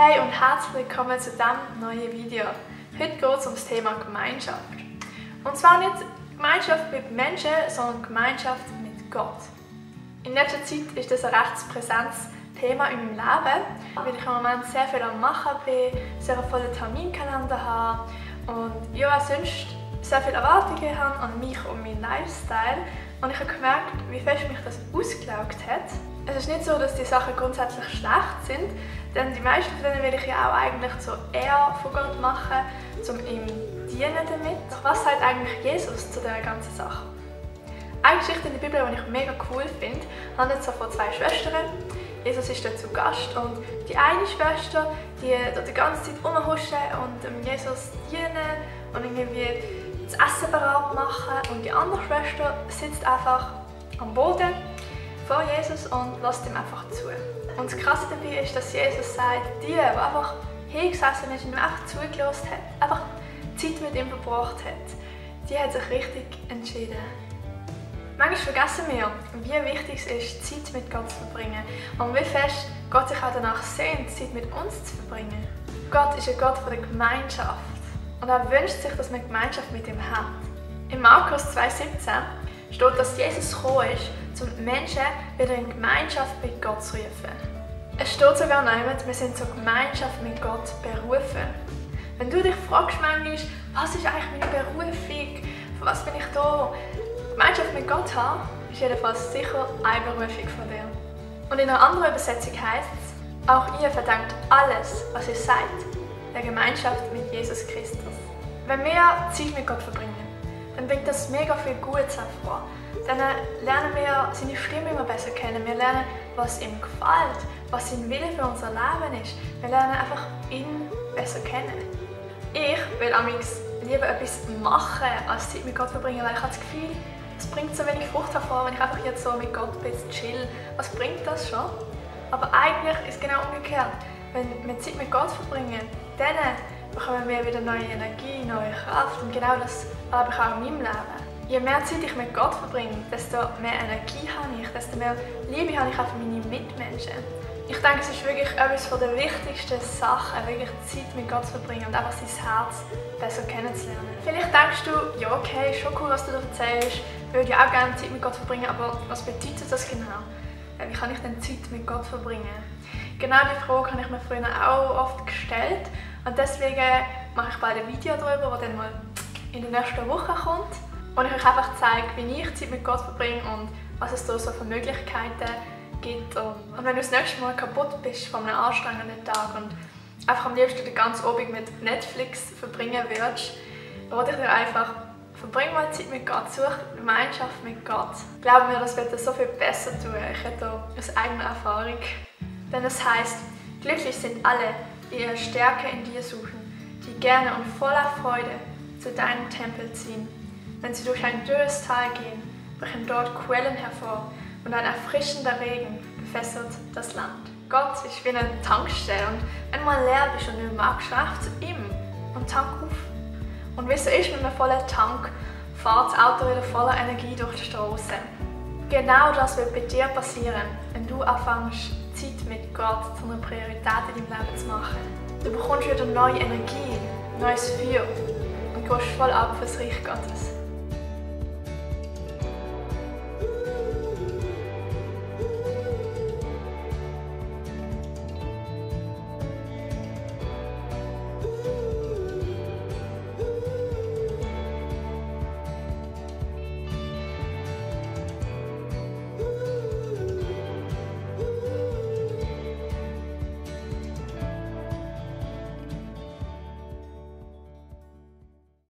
Hey und herzlich willkommen zu diesem neuen Video. Heute geht es um das Thema Gemeinschaft. Und zwar nicht Gemeinschaft mit Menschen, sondern Gemeinschaft mit Gott. In letzter Zeit ist das ein recht präsentes Thema in meinem Leben, weil ich im Moment sehr viel am Machen bin, sehr einen vollen Terminkalender habe und ja, sonst sehr viele Erwartungen habe an mich und meinen Lifestyle. Und ich habe gemerkt, wie fest mich das ausgelaugt hat. Es ist nicht so, dass die Sachen grundsätzlich schlecht sind, denn die meisten von denen will ich ja auch eigentlich zur Ehre von Gott machen, um ihm dienen damit. Was sagt eigentlich Jesus zu dieser ganzen Sache? Eine Geschichte in der Bibel, die ich mega cool finde, handelt so von zwei Schwestern. Jesus ist dort zu Gast und die eine Schwester, die dort die ganze Zeit rumhuschen und Jesus dienen und irgendwie das Essen bereit machen, und die andere Schwester sitzt einfach am Boden vor Jesus und lässt ihm einfach zu. Und das Krasse dabei ist, dass Jesus sagt, die einfach hingesessen ist und ihm einfach zugelassen hat, einfach Zeit mit ihm verbracht hat, die hat sich richtig entschieden. Manchmal vergessen wir, wie wichtig es ist, Zeit mit Gott zu verbringen und wie fest Gott sich auch danach sehnt, Zeit mit uns zu verbringen. Gott ist ein Gott von der Gemeinschaft und er wünscht sich, dass man Gemeinschaft mit ihm hat. In Markus 2,17 steht, dass Jesus gekommen ist, um Menschen wieder in Gemeinschaft mit Gott zu rufen. Es steht sogar noch, wir sind zur Gemeinschaft mit Gott berufen. Wenn du dich fragst manchmal, was ist eigentlich meine Berufung, für was bin ich da? Gemeinschaft mit Gott haben, ist jedenfalls sicher eine Berufung von dir. Und in einer anderen Übersetzung heißt es, auch ihr verdankt alles, was ihr seid, der Gemeinschaft mit Jesus Christus. Wenn wir Zeit mit Gott verbringen, dann bringt das mega viel Gutes hervor. Dann lernen wir seine Stimme immer besser kennen. Wir lernen, was ihm gefällt, was sein Wille für unser Leben ist. Wir lernen einfach ihn besser kennen. Ich will amigs lieber etwas machen, als Zeit mit Gott verbringen, weil ich habe das Gefühl, es bringt so wenig Frucht hervor, wenn ich einfach jetzt so mit Gott ein bisschen chill. Was bringt das schon? Aber eigentlich ist es genau umgekehrt. Wenn wir Zeit mit Gott verbringen, dann bekommen wir wieder neue Energie, neue Kraft, und genau das habe ich auch in meinem Leben. Je mehr Zeit ich mit Gott verbringe, desto mehr Energie habe ich, desto mehr Liebe habe ich auch für meine Mitmenschen. Ich denke, es ist wirklich etwas von der wichtigsten Sachen, wirklich Zeit mit Gott zu verbringen und einfach sein Herz besser kennenzulernen. Vielleicht denkst du, ja okay, schon cool, was du da erzählst, ich würde ja auch gerne Zeit mit Gott verbringen, aber was bedeutet das genau? Wie kann ich denn Zeit mit Gott verbringen? Genau diese Frage habe ich mir früher auch oft gestellt, und deswegen mache ich bald ein Video darüber, das dann mal in der nächsten Woche kommt, und ich euch einfach zeige, wie ich Zeit mit Gott verbringe und was es da so für Möglichkeiten gibt. Und wenn du das nächste Mal kaputt bist von einem anstrengenden Tag und einfach am liebsten den ganzen Abend mit Netflix verbringen würdest, rate ich dir einfach, verbring mal Zeit mit Gott, such Gemeinschaft mit Gott. Glaub mir, das wird dir so viel besser tun. Ich hätte da aus eigener Erfahrung. Denn es heisst, glücklich sind alle, die ihre Stärke in dir suchen, die gerne und voller Freude zu deinem Tempel ziehen. Wenn sie durch ein dürres Tal gehen, brechen dort Quellen hervor und ein erfrischender Regen bewässert das Land. Gott ist wie eine Tankstelle, und wenn du mal leer bist und du magst, schreib zu ihm und tank auf. Und wie es so ist mit einem vollen Tank, fährt das Auto wieder voller Energie durch die Straße. Genau das wird bei dir passieren, wenn du anfängst, Zeit mit Gott zu einer Priorität in deinem Leben zu machen. Du bekommst wieder neue Energie, neues Feuer und gehst voll ab für das Reich Gottes.